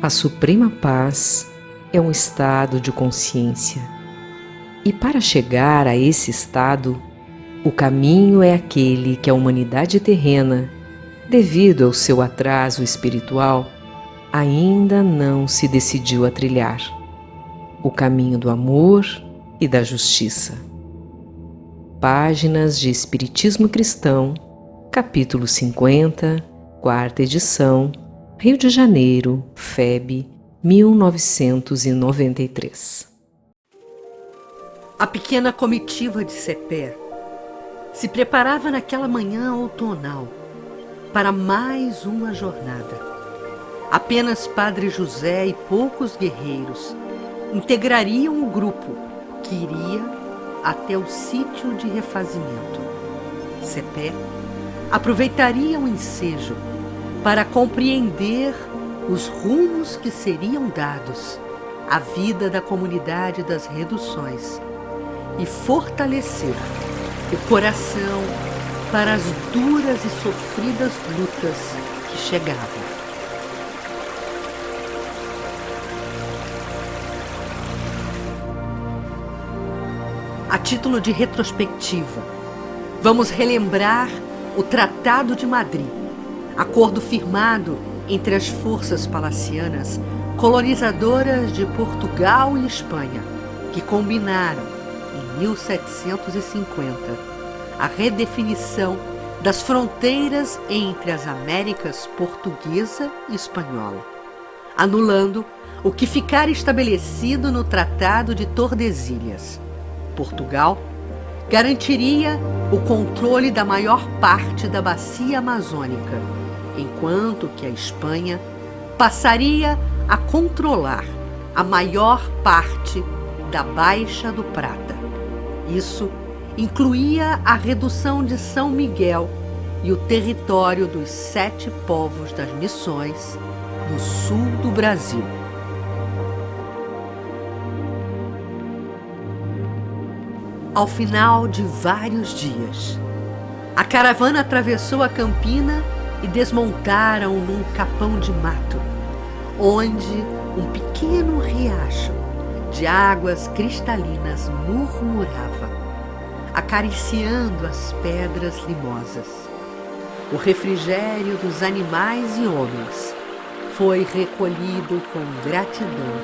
A suprema paz é um estado de consciência. E para chegar a esse estado, o caminho é aquele que a humanidade terrena, devido ao seu atraso espiritual, ainda não se decidiu a trilhar: o caminho do amor e da justiça. Páginas de Espiritismo Cristão, capítulo 50, quarta edição, Rio de Janeiro, FEB, 1993. A pequena comitiva de Cepé se preparava naquela manhã outonal para mais uma jornada. Apenas Padre José e poucos guerreiros integrariam o grupo que iria até o sítio de refazimento. Cepé aproveitaria o ensejo para compreender os rumos que seriam dados à vida da comunidade das reduções e fortalecer o coração para as duras e sofridas lutas que chegavam. A título de retrospectiva, vamos relembrar o Tratado de Madrid, acordo firmado entre as forças palacianas colonizadoras de Portugal e Espanha, que combinaram, em 1750, a redefinição das fronteiras entre as Américas portuguesa e espanhola, anulando o que ficara estabelecido no Tratado de Tordesilhas. Portugal garantiria o controle da maior parte da bacia amazônica, enquanto que a Espanha passaria a controlar a maior parte da Baixa do Prata. Isso incluía a redução de São Miguel e o território dos 7 povos das Missões no sul do Brasil. Ao final de vários dias, a caravana atravessou a campina e desmontaram num capão de mato, onde um pequeno riacho de águas cristalinas murmurava, acariciando as pedras limosas. O refrigério dos animais e homens foi recolhido com gratidão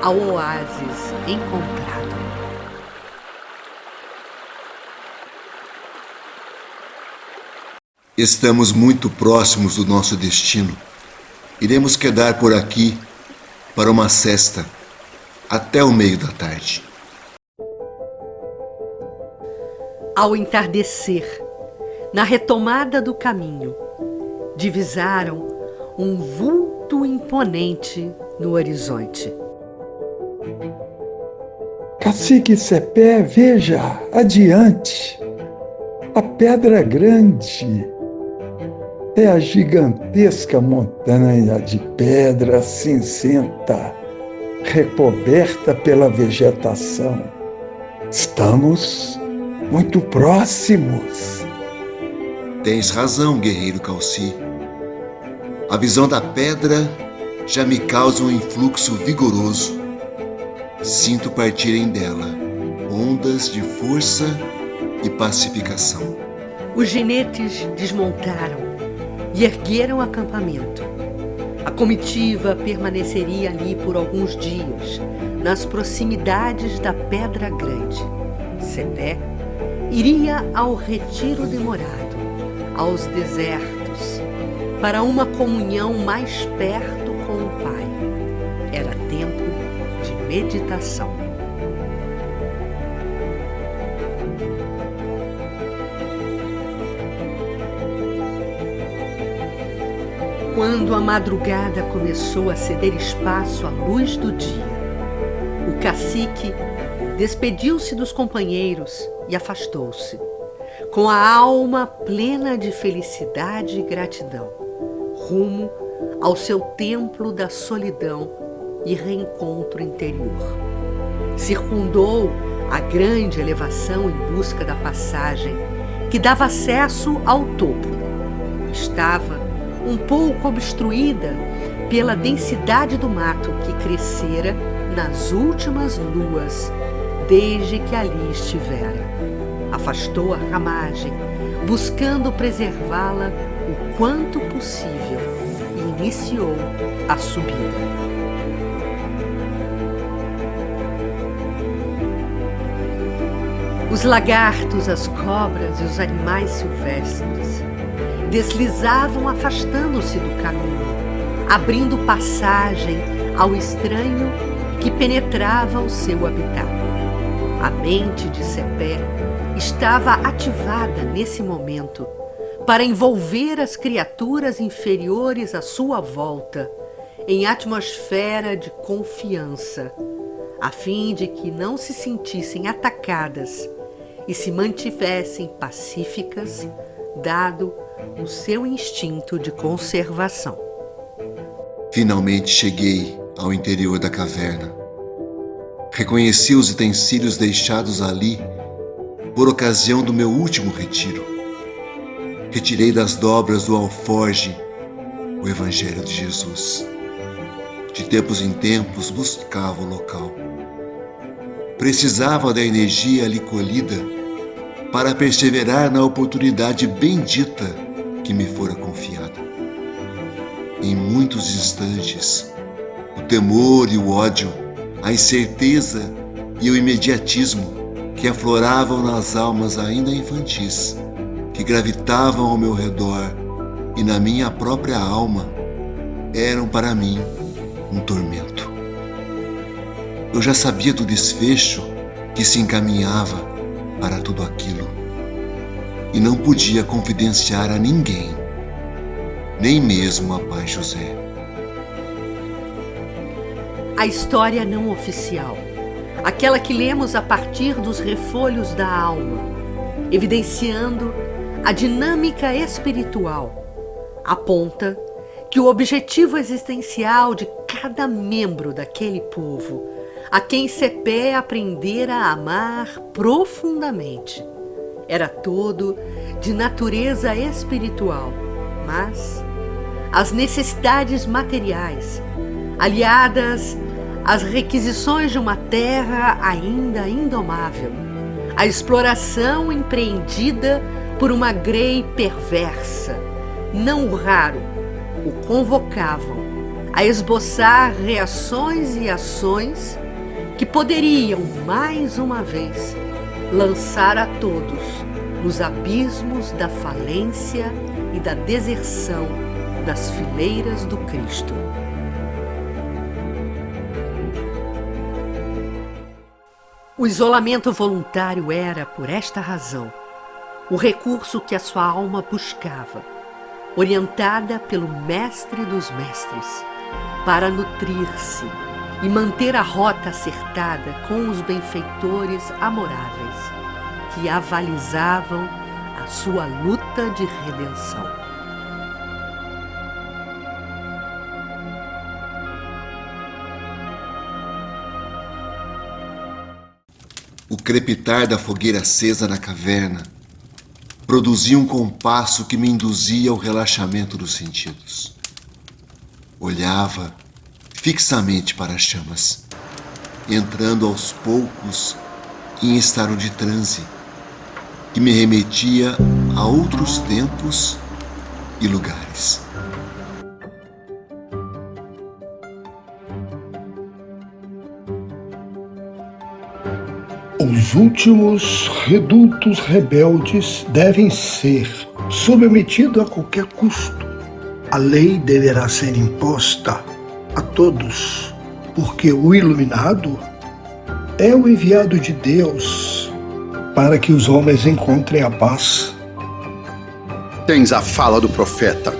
ao oásis encontrado. Estamos muito próximos do nosso destino. Iremos quedar por aqui para uma sesta até o meio da tarde. Ao entardecer, na retomada do caminho, divisaram um vulto imponente no horizonte. Cacique Cepé, veja, adiante, a pedra grande. É a gigantesca montanha de pedra cinzenta, recoberta pela vegetação. Estamos muito próximos. Tens razão, guerreiro Calci. A visão da pedra já me causa um influxo vigoroso. Sinto partirem dela ondas de força e pacificação. Os jinetes desmontaram e ergueram acampamento. A comitiva permaneceria ali por alguns dias, nas proximidades da Pedra Grande. Cepé iria ao retiro demorado, aos desertos, para uma comunhão mais perto com o Pai. Era tempo de meditação. Quando a madrugada começou a ceder espaço à luz do dia, o cacique despediu-se dos companheiros e afastou-se, com a alma plena de felicidade e gratidão, rumo ao seu templo da solidão e reencontro interior. Circundou a grande elevação em busca da passagem que dava acesso ao topo. Estava um pouco obstruída pela densidade do mato que crescera nas últimas luas desde que ali estivera. Afastou a ramagem, buscando preservá-la o quanto possível, e iniciou a subida. Os lagartos, as cobras e os animais silvestres deslizavam afastando-se do caminho, abrindo passagem ao estranho que penetrava o seu habitat. A mente de Sepé estava ativada nesse momento para envolver as criaturas inferiores à sua volta em atmosfera de confiança, a fim de que não se sentissem atacadas e se mantivessem pacíficas, dado o seu instinto de conservação. Finalmente cheguei ao interior da caverna. Reconheci os utensílios deixados ali por ocasião do meu último retiro. Retirei das dobras do alforge o Evangelho de Jesus. De tempos em tempos buscava o local. Precisava da energia ali colhida para perseverar na oportunidade bendita que me fora confiada. Em muitos instantes, o temor e o ódio, a incerteza e o imediatismo que afloravam nas almas ainda infantis, que gravitavam ao meu redor e na minha própria alma, eram para mim um tormento. Eu já sabia do desfecho que se encaminhava para tudo aquilo e não podia confidenciar a ninguém, nem mesmo a Pai José. A história não oficial, aquela que lemos a partir dos refolhos da alma, evidenciando a dinâmica espiritual, aponta que o objetivo existencial de cada membro daquele povo, a quem Sepé aprendera a amar profundamente, era todo de natureza espiritual, mas as necessidades materiais, aliadas às requisições de uma terra ainda indomável, a exploração empreendida por uma grei perversa, não raro, o convocavam a esboçar reações e ações que poderiam, mais uma vez, lançar a todos nos abismos da falência e da deserção das fileiras do Cristo. O isolamento voluntário era, por esta razão, o recurso que a sua alma buscava, orientada pelo Mestre dos Mestres, para nutrir-se e manter a rota acertada com os benfeitores amoráveis que avalizavam a sua luta de redenção. O crepitar da fogueira acesa na caverna produzia um compasso que me induzia ao relaxamento dos sentidos. Olhava fixamente para as chamas, entrando aos poucos em estado de transe, que me remetia a outros tempos e lugares. Os últimos redutos rebeldes devem ser submetidos a qualquer custo. A lei deverá ser imposta a todos, porque o iluminado é o enviado de Deus para que os homens encontrem a paz. Tens a fala do profeta.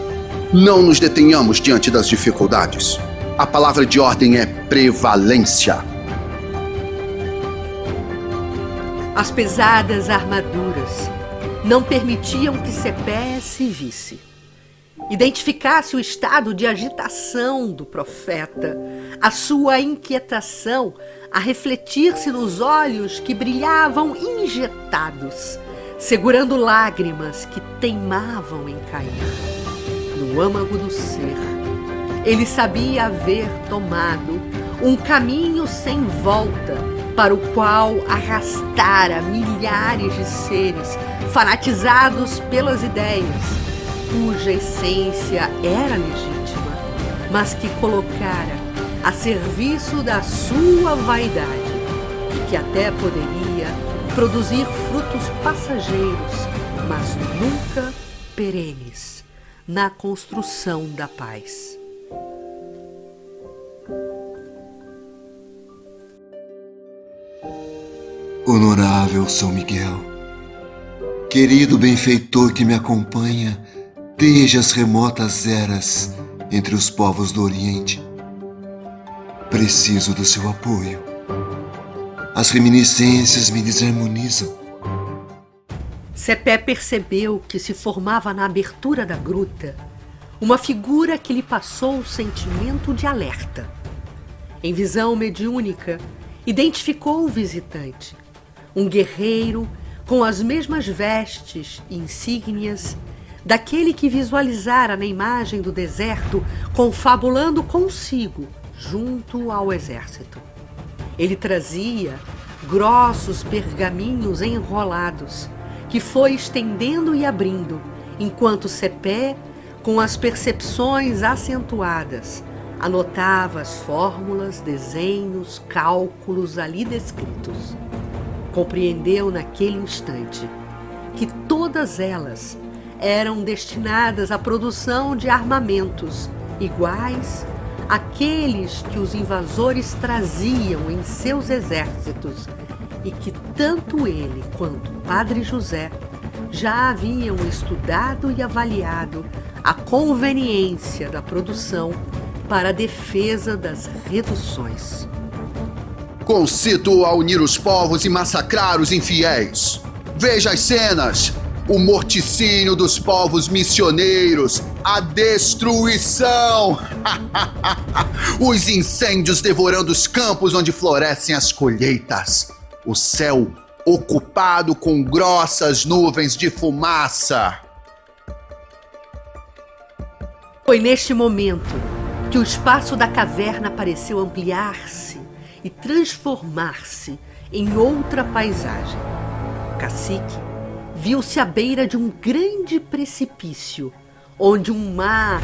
Não nos detenhamos diante das dificuldades. A palavra de ordem é prevalência. As pesadas armaduras, não permitiam que Sepé se visse. Identificasse o estado de agitação do profeta, a sua inquietação a refletir-se nos olhos que brilhavam injetados, segurando lágrimas que teimavam em cair. No âmago do ser, ele sabia haver tomado um caminho sem volta, para o qual arrastara milhares de seres fanatizados pelas ideias, cuja essência era legítima, mas que colocara a serviço da sua vaidade e que até poderia produzir frutos passageiros, mas nunca perenes, na construção da paz. Honorável São Miguel, querido benfeitor que me acompanha desde as remotas eras entre os povos do Oriente, preciso do seu apoio. As reminiscências me desarmonizam. Sepé percebeu que se formava na abertura da gruta uma figura que lhe passou o sentimento de alerta. Em visão mediúnica, identificou o visitante, um guerreiro com as mesmas vestes e insígnias daquele que visualizara na imagem do deserto, confabulando consigo junto ao exército. Ele trazia grossos pergaminhos enrolados, que foi estendendo e abrindo, enquanto Sepé, com as percepções acentuadas, anotava as fórmulas, desenhos, cálculos ali descritos. Compreendeu naquele instante que todas elas eram destinadas à produção de armamentos iguais àqueles que os invasores traziam em seus exércitos e que tanto ele quanto Padre José já haviam estudado e avaliado a conveniência da produção para a defesa das reduções. Concito a unir os povos e massacrar os infiéis. Veja as cenas: o morticínio dos povos missioneiros, a destruição, os incêndios devorando os campos onde florescem as colheitas, o céu ocupado com grossas nuvens de fumaça. Foi neste momento que o espaço da caverna pareceu ampliar-se e transformar-se em outra paisagem. O cacique viu-se à beira de um grande precipício, onde um mar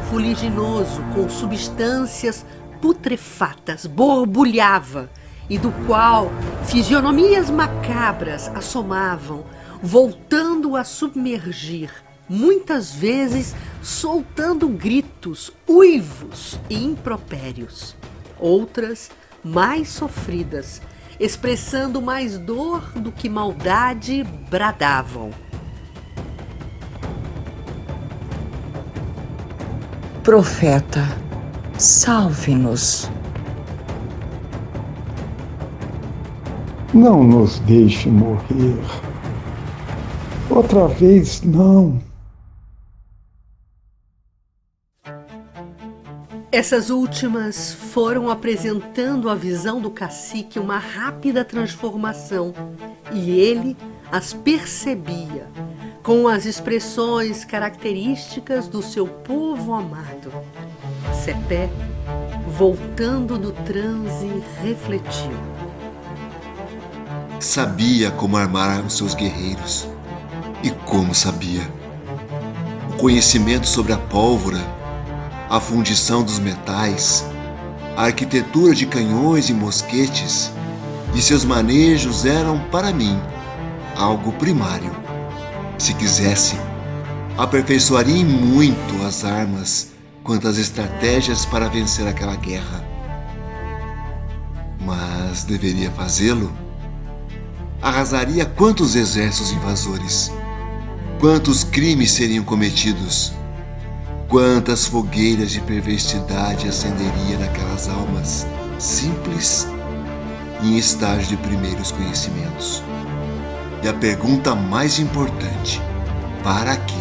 fuliginoso com substâncias putrefatas borbulhava e do qual fisionomias macabras assomavam, voltando a submergir, muitas vezes soltando gritos, uivos e impropérios. Outras, mais sofridas, expressando mais dor do que maldade, bradavam. Profeta, salve-nos. Não nos deixe morrer. Outra vez não. Essas últimas foram apresentando à visão do cacique uma rápida transformação, e ele as percebia com as expressões características do seu povo amado. Sepé, voltando do transe, refletiu. Sabia como armar os seus guerreiros. E como sabia? O conhecimento sobre a pólvora, a fundição dos metais, a arquitetura de canhões e mosquetes e seus manejos eram, para mim, algo primário. Se quisesse, aperfeiçoaria em muito as armas quanto as estratégias para vencer aquela guerra. Mas deveria fazê-lo? Arrasaria quantos exércitos invasores? Quantos crimes seriam cometidos? Quantas fogueiras de perversidade acenderia naquelas almas simples e em estágio de primeiros conhecimentos? E a pergunta mais importante: para quê?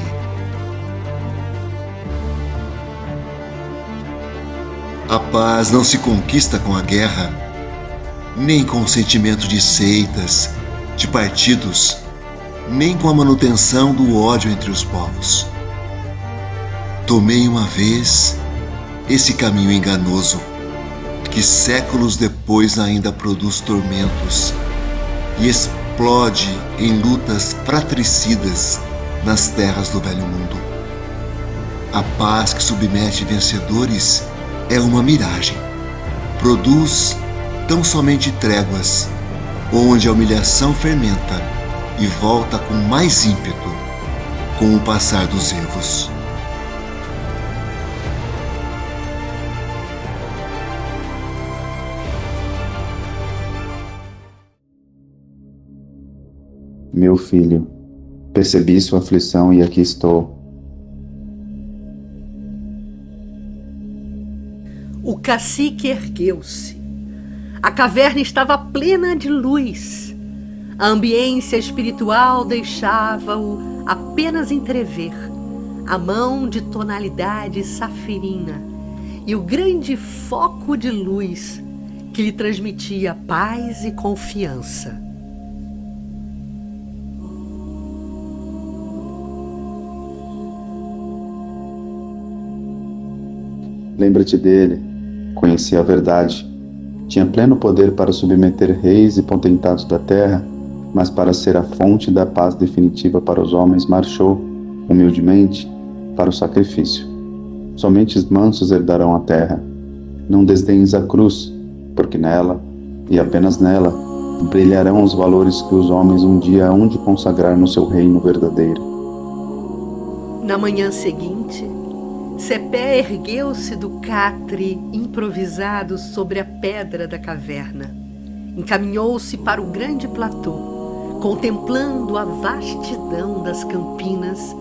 A paz não se conquista com a guerra, nem com o sentimento de seitas, de partidos, nem com a manutenção do ódio entre os povos. Tomei uma vez esse caminho enganoso, que séculos depois ainda produz tormentos e explode em lutas fratricidas nas terras do velho mundo. A paz que submete vencedores é uma miragem. Produz tão somente tréguas, onde a humilhação fermenta e volta com mais ímpeto com o passar dos erros. Meu filho, percebi sua aflição e aqui estou. O cacique ergueu-se. A caverna estava plena de luz. A ambiência espiritual deixava-o apenas entrever a mão de tonalidade safirina e o grande foco de luz que lhe transmitia paz e confiança. Lembra-te dele, conhecia a verdade. Tinha pleno poder para submeter reis e potentados da terra, mas para ser a fonte da paz definitiva para os homens, marchou, humildemente, para o sacrifício. Somente os mansos herdarão a terra. Não desdenhes a cruz, porque nela, e apenas nela, brilharão os valores que os homens um dia hão de consagrar no seu reino verdadeiro. Na manhã seguinte, Cepé ergueu-se do catre improvisado sobre a pedra da caverna. Encaminhou-se para o grande platô, contemplando a vastidão das campinas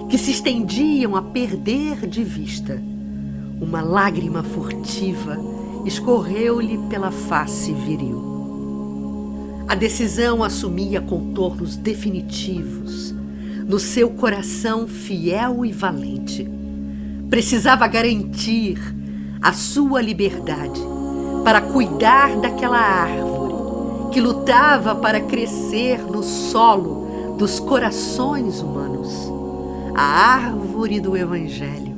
que se estendiam a perder de vista. Uma lágrima furtiva escorreu-lhe pela face viril. A decisão assumia contornos definitivos no seu coração fiel e valente. Precisava garantir a sua liberdade para cuidar daquela árvore que lutava para crescer no solo dos corações humanos. A árvore do Evangelho,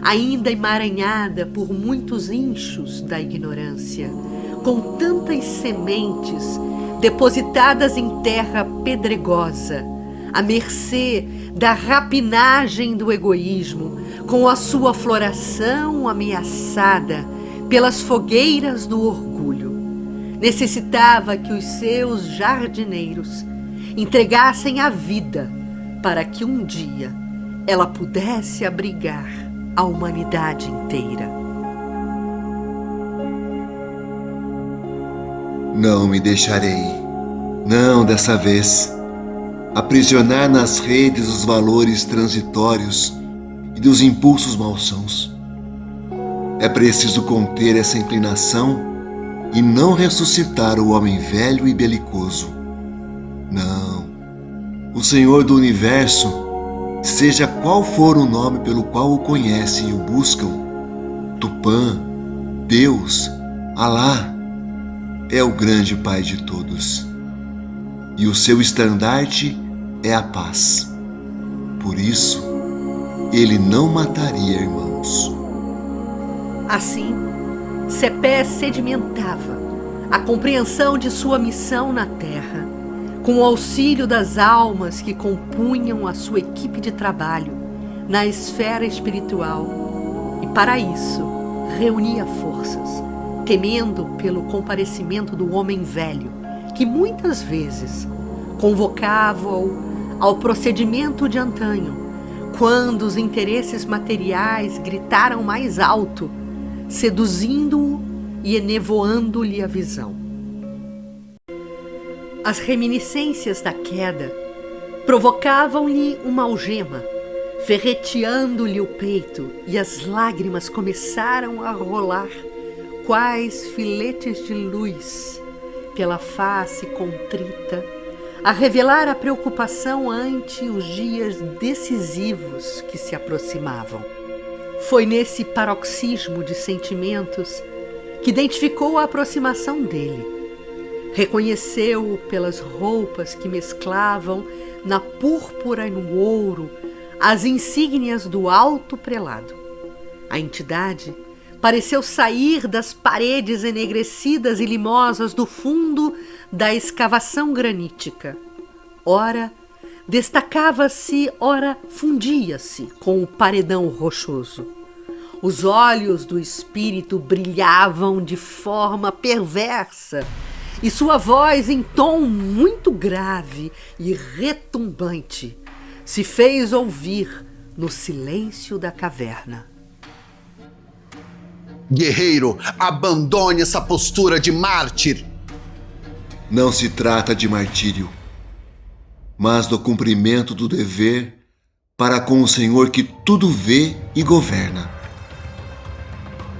ainda emaranhada por muitos inchos da ignorância, com tantas sementes depositadas em terra pedregosa, à mercê da rapinagem do egoísmo, com a sua floração ameaçada pelas fogueiras do orgulho. Necessitava que os seus jardineiros entregassem a vida para que um dia ela pudesse abrigar a humanidade inteira. Não me deixarei, não dessa vez, aprisionar nas redes os valores transitórios e dos impulsos malsãos. É preciso conter essa inclinação e não ressuscitar o homem velho e belicoso. Não. O Senhor do Universo, seja qual for o nome pelo qual o conhecem e o buscam, Tupã, Deus, Alá, é o grande Pai de todos. E o seu estandarte é a paz. Por isso, ele não mataria irmãos. Assim, Cepé sedimentava a compreensão de sua missão na Terra, com o auxílio das almas que compunham a sua equipe de trabalho na esfera espiritual, e para isso reunia forças, temendo pelo comparecimento do homem velho, que muitas vezes convocava-o ao procedimento de antanho, quando os interesses materiais gritaram mais alto, seduzindo-o e enevoando-lhe a visão. As reminiscências da queda provocavam-lhe uma algema, ferreteando-lhe o peito, e as lágrimas começaram a rolar, quais filetes de luz, pela face contrita, a revelar a preocupação ante os dias decisivos que se aproximavam. Foi nesse paroxismo de sentimentos que identificou a aproximação dele. Reconheceu-o pelas roupas que mesclavam na púrpura e no ouro as insígnias do alto prelado. A entidade pareceu sair das paredes enegrecidas e limosas do fundo da escavação granítica. Ora, destacava-se, ora, fundia-se com o paredão rochoso. Os olhos do espírito brilhavam de forma perversa e sua voz, em tom muito grave e retumbante, se fez ouvir no silêncio da caverna. Guerreiro, abandone essa postura de mártir. Não se trata de martírio, mas do cumprimento do dever para com o Senhor que tudo vê e governa.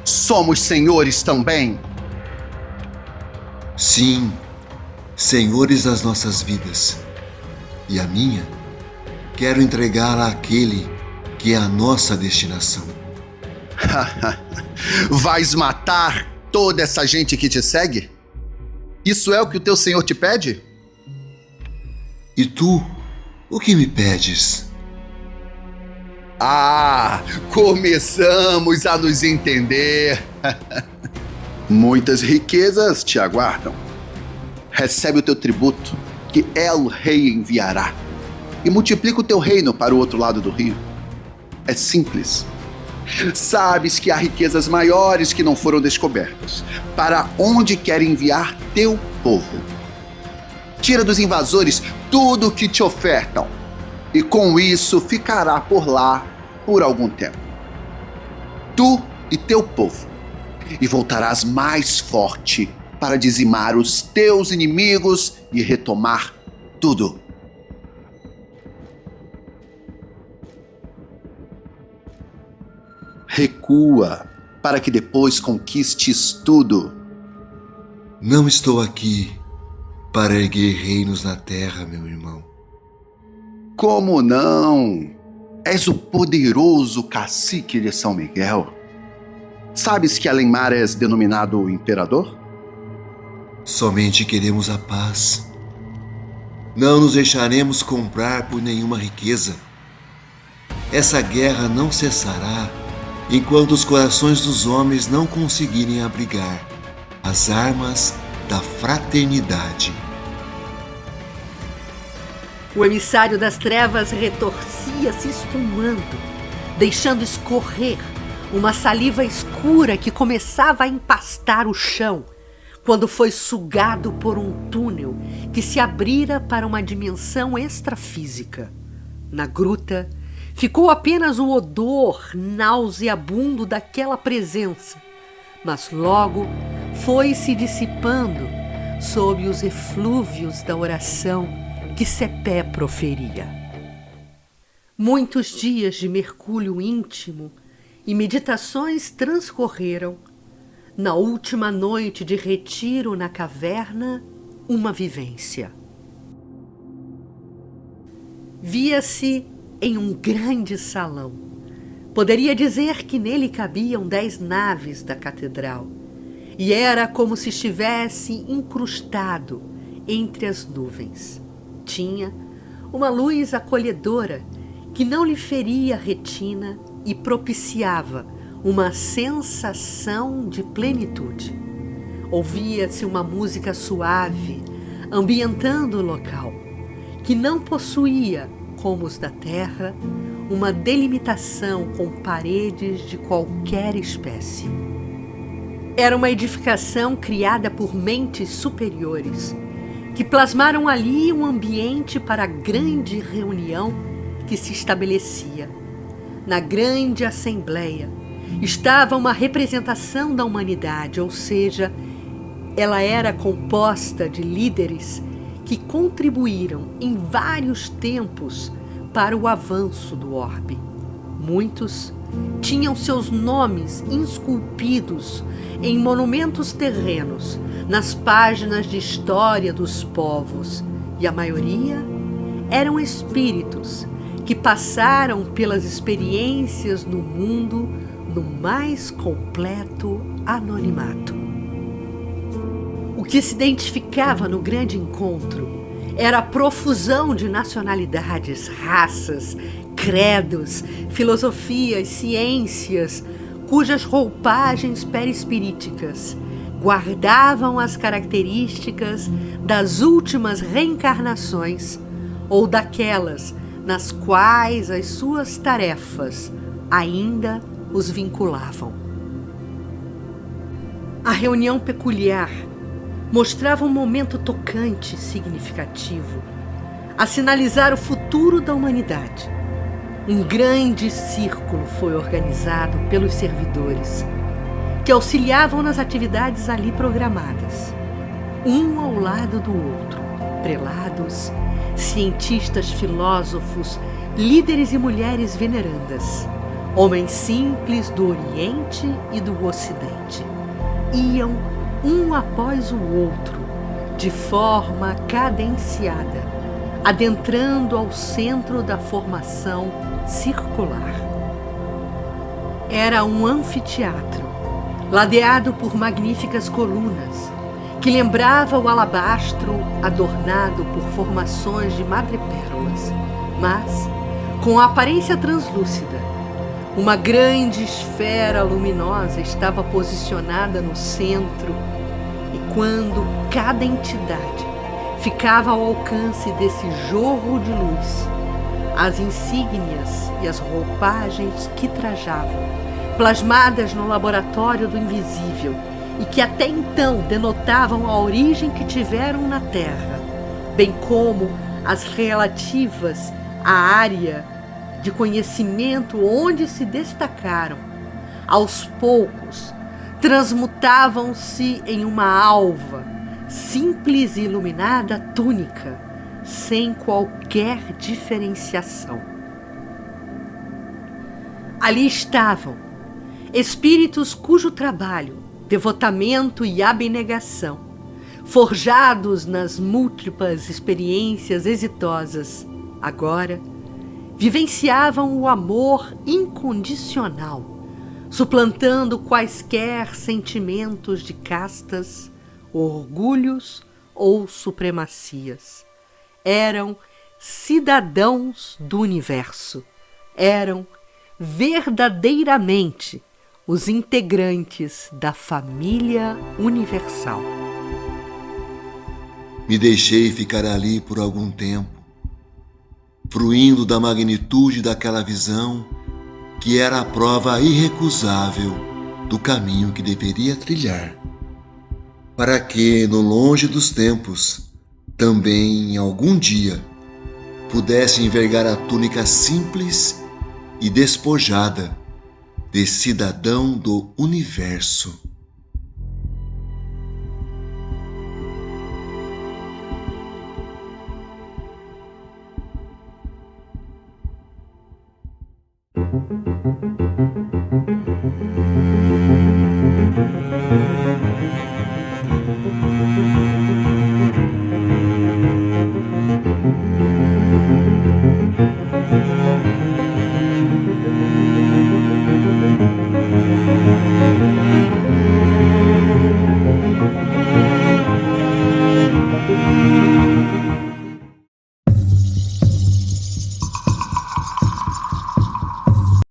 Somos senhores também. Sim, senhores das nossas vidas. E a minha, quero entregá-la àquele que é a nossa destinação. Vais matar toda essa gente que te segue? Isso é o que o teu Senhor te pede? E tu, o que me pedes? Ah, começamos a nos entender. Muitas riquezas te aguardam. Recebe o teu tributo, que El Rei enviará, e multiplica o teu reino para o outro lado do rio. É simples. Sabes que há riquezas maiores que não foram descobertas, para onde quer enviar teu povo. Tira dos invasores tudo o que te ofertam, e com isso ficará por lá por algum tempo. Tu e teu povo, e voltarás mais forte para dizimar os teus inimigos e retomar tudo. Recua, para que depois conquistes tudo. Não estou aqui para erguer reinos na terra, meu irmão. Como não? És o poderoso cacique de São Miguel. Sabes que Alenmar és denominado imperador? Somente queremos a paz. Não nos deixaremos comprar por nenhuma riqueza. Essa guerra não cessará enquanto os corações dos homens não conseguirem abrigar as armas da fraternidade. O emissário das trevas retorcia-se espumando, deixando escorrer uma saliva escura que começava a empastar o chão, quando foi sugado por um túnel que se abrira para uma dimensão extrafísica. Na gruta, ficou apenas o odor nauseabundo daquela presença, mas logo foi se dissipando sob os eflúvios da oração que Sepé proferia. Muitos dias de mergulho íntimo e meditações transcorreram. Na última noite de retiro na caverna, uma vivência. Via-se em um grande salão. Poderia dizer que nele cabiam 10 naves da catedral, e era como se estivesse incrustado entre as nuvens. Tinha uma luz acolhedora que não lhe feria a retina e propiciava uma sensação de plenitude. Ouvia-se uma música suave, ambientando o local, que não possuía, como os da terra, uma delimitação com paredes de qualquer espécie. Era uma edificação criada por mentes superiores, que plasmaram ali um ambiente para a grande reunião que se estabelecia. Na grande assembleia estava uma representação da humanidade, ou seja, ela era composta de líderes que contribuíram em vários tempos para o avanço do orbe. Muitos tinham seus nomes esculpidos em monumentos terrenos, nas páginas de história dos povos, e a maioria eram espíritos que passaram pelas experiências no mundo no mais completo anonimato. O que se identificava no grande encontro era a profusão de nacionalidades, raças, credos, filosofias, ciências, cujas roupagens perispiríticas guardavam as características das últimas reencarnações ou daquelas nas quais as suas tarefas ainda os vinculavam. A reunião peculiar mostrava um momento tocante e significativo a sinalizar o futuro da humanidade. Um grande círculo foi organizado pelos servidores, que auxiliavam nas atividades ali programadas, um ao lado do outro, prelados, cientistas, filósofos, líderes e mulheres venerandas, homens simples do Oriente e do Ocidente. Iam um após o outro, de forma cadenciada, adentrando ao centro da formação circular. Era um anfiteatro, ladeado por magníficas colunas, que lembrava o alabastro adornado por formações de madrepérolas, mas com a aparência translúcida. Uma grande esfera luminosa estava posicionada no centro, e quando cada entidade ficava ao alcance desse jorro de luz, as insígnias e as roupagens que trajavam, plasmadas no laboratório do invisível e que até então denotavam a origem que tiveram na Terra, bem como as relativas à área de conhecimento onde se destacaram, aos poucos transmutavam-se em uma alva, simples e iluminada túnica, sem qualquer diferenciação. Ali estavam espíritos cujo trabalho, devotamento e abnegação, forjados nas múltiplas experiências exitosas, agora vivenciavam o amor incondicional, suplantando quaisquer sentimentos de castas, orgulhos ou supremacias. Eram cidadãos do universo. Eram verdadeiramente os integrantes da família universal. Me deixei ficar ali por algum tempo, fruindo da magnitude daquela visão que era a prova irrecusável do caminho que deveria trilhar, para que, no longe dos tempos, também, algum dia, pudesse envergar a túnica simples e despojada de cidadão do universo.